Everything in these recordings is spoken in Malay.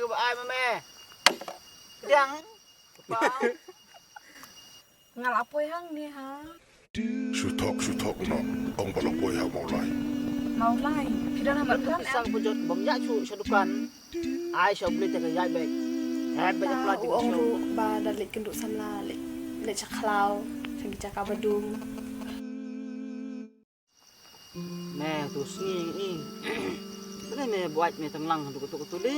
ai mà mẹ đắng ngal apa yang ni ha Sutok na ang balaboy ha mau lai. mau lai pidana Kan makan pisang pujot bom ya chu sadukan ai sao beli jaga yai baik hai banyak pelajar uru ba dalik kenduk samla le caklau sing cakap badung nè tu sini ni ini me buat me tenglang tu tu le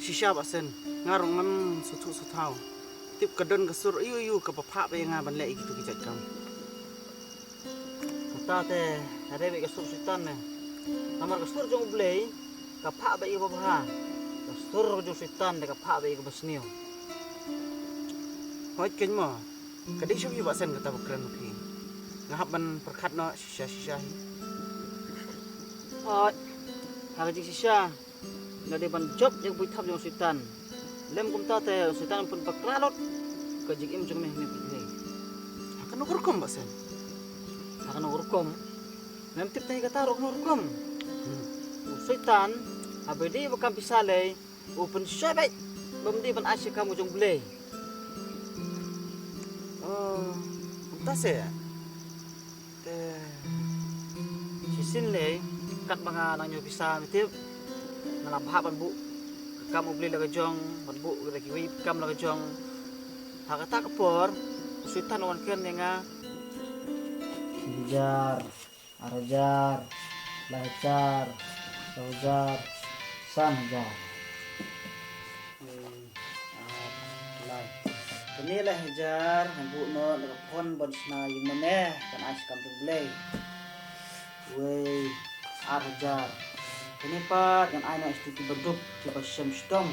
shisha basen ngarong ngam sutu sutau tip kadon kasur iu ke papa be nga ban le gitu kijat kam ta te ada be kasur sitan ne namar kasur jong blei kapha be ibu papa kasur jong sitan de kapha be ke basnio hoi ken mo kadik shu yu basen kata bakran ki ngahap ban perkhat no shisha hi hoi haga jik shisha ngade ban job yang bui thap jong sitan lem kum ta te sitan pun pakralot ke jik im jong meh me pi akan ukur kom basen akan ukur kom mem tip teh kata rok ukur kom sitan abedi bakam pisale open shabai bom di ban asya kamu jong blei oh ta se te sisin le kat banga nang nyo bisa mitip ngalam ha ban bu kamu beli laga jong ban bu lagi wi kam laga jong hakata kapor suitan wan ken nga jar arajar lajar saujar sanjar ini lah hajar bu no pon bon sna yung mane kan as kam blay wey arjar ini pat yang ana istiqi berduk di basam stom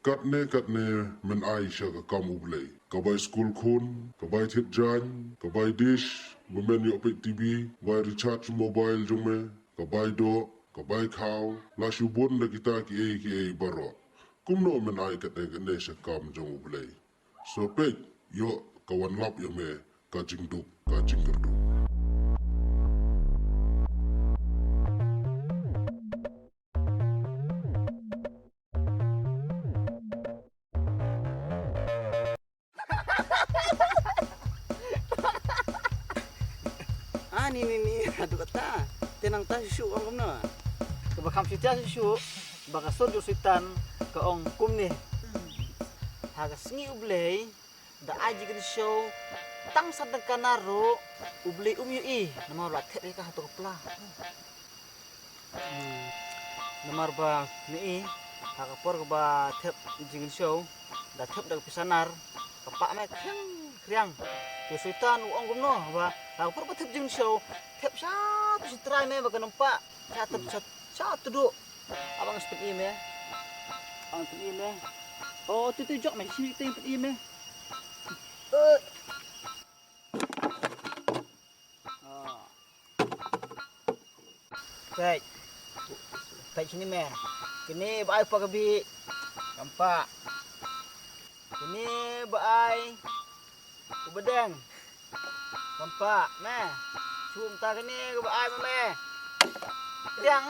Kat ne men Aisha ka kamu blay. Kabay school kun, kabay tip jan, kabay dish, women yo pik TV, bay recharge mobile jong me, kabay do, kabay cow, la shubun na kita ki baro. Kumno men ay kat ne siya kam jong blay. So pek yo kawan lap yo me ka jingduk ka jinggerdu. ani mimi aduh kata tenang ta shu ang kumno ke bakam sitia shu baka son jo sitan ke ong kum ni haga singi ublei da aji ke show tang sadang kanaro ublei yu I namar la the ka to pla namar ba ni haga por ba thep jingin show da thep da pisanar kapak me kriang ke sitan ong kumno ba haga por ba thep jingin show thep satu sitrai me baka nampak satu duk abang step me abang step me oh tu jok me sini tu step me Baik sini me kini baai pagabi nampak kini baai ubedeng nampak me cium ta kini baai me yang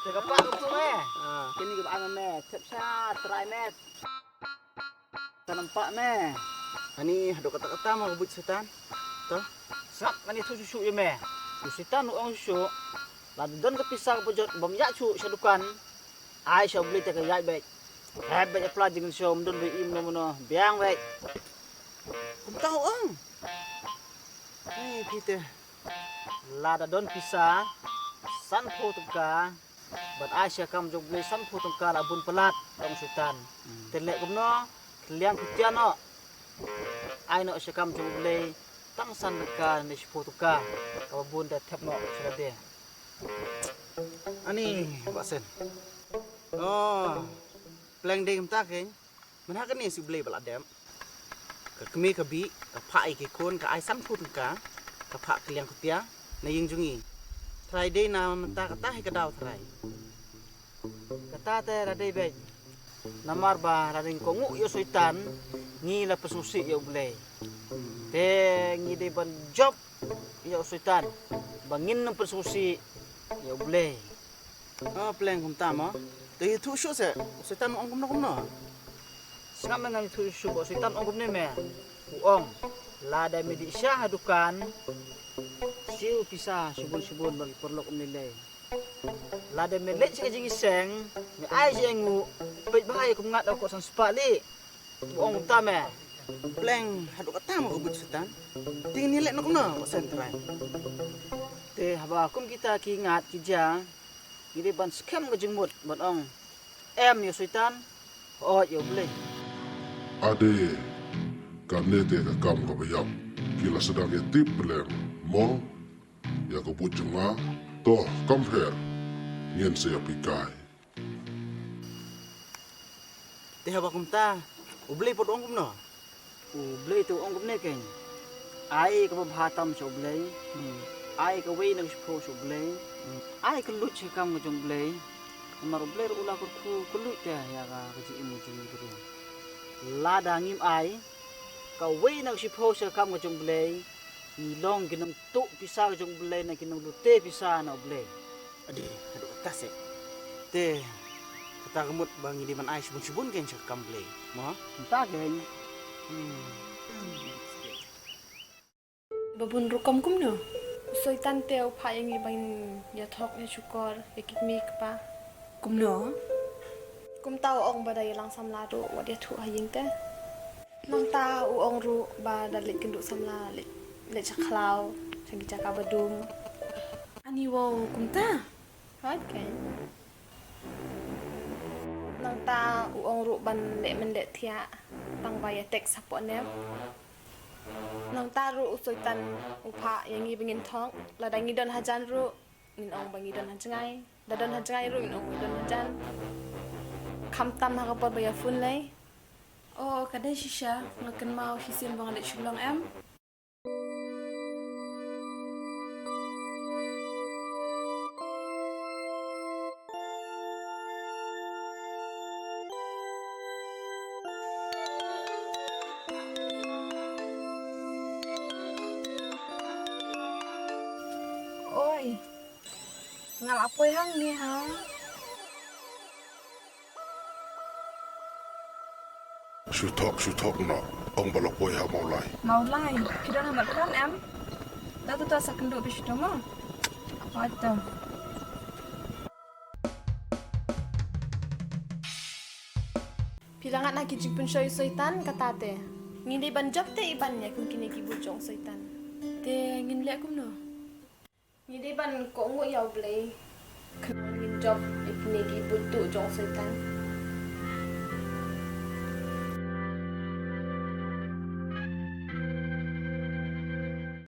Jaga pak tu me kini baai me tep sa try me nampak me ani hado kata-kata mau buat setan toh sak ani tu susu ye me setan uang susu la don ke pisang pojot bom ya cu sadukan ai sha beli te ke yai baik hai baik pla jing som don be im no biang baik kum tahu ang kita la don pisang san pho tuka bat ai sha kam jog beli san pho tuka la bun pelat tong setan telek kum no liang kitian no ai no sha kam jog beli tang san ka ni pho tuka ka bun da thep no sira de ani basen oh pleng ding ta ken mana kan ni si beli bala dem ka kemi ka bi ka phai ke kon ka ai san pho tuka ka pha kliang kutia na ying jungi try day na menta kata he ka daw try kata te ra day be namar ba ra ding ko ngu yo soitan ngi la pesusi ya boleh. Te ngi de ban job ya sultan. Bangin ng pesusi ya boleh. Plan kum tama. Te tu shu se sultan ong kum no. Sangam nang tu shu bo sultan ong kum ne me. Uong lada medi syah hadukan. Siu pisah subun-subun bagi perlu kum nilai. Lada melet si kajing iseng, me ai jengu, peit bahaya kum ngat aku sang sepali. Uong tama. Plan haduk tama ko sultan. Ting nilai nak no sentrai. Te haba kum kita ki ngat ki ja. Ini ban scam ke jengmut ban ong. Em ni sultan. Oh yo boleh. Ade kanete ka kam ka bayap. Kila sedang ya tip pelem. Mo ya ka bujunga. Toh compare. Nyen saya pikai. Te haba kum ta. Boleh pot ong kum no. Boleh tu ong kum ne ken. Ai ka bhatam so boleh. Ai ka wei nang spo so boleh. Ai ka lut si kam ngajong boleh. Mar boleh ulah ku lut te ya ka ji imu jing buru. Lada ngim ai ka wei nang spo so kam ngajong boleh. Ni long ginam tu pisah ngajong boleh na ginam lute pisah na boleh. Adi haduk atas eh. Te kata gemut bang di man ai subun-subun ken sak kam boleh. Mo entah gen. Babun rukom kum no. Sultan teo pa yang ibang ya thok ya syukur ya kikmi pa. Kum no. Kum tao ong badai lang samla do wa dia thu haying te. Nang ta u ong ru ba dalit kenduk samla le chaklau sagi chaka badum. Ani wo kum ta. Hat kan. Nang ta u ong ru ban le men le thia tang ba ya tek sapot ne. Nang taru sultan upa yang ibingin thong la dangi don hajan ru min ong bangi don hajangai da don hajangai ru min ong don hajan kam tam ha kapor baya fun lai oh kadai shisha ngaken mau hisin bang le shulong em oi ngal apoy hang ni ha Sutok na. Ong balapoy ha maulay. Mau lai, kita nak makan em. Dah tu tak sakan duk bisi doma. Apa tu? pilangat na kijing pun shoy sultan kata te ngindi ban job te iban ya kum kini ki bujong sultan te ngin le kum no ngindi ban ko ngu yaw blay kan ngin job ikini ki butu jong sultan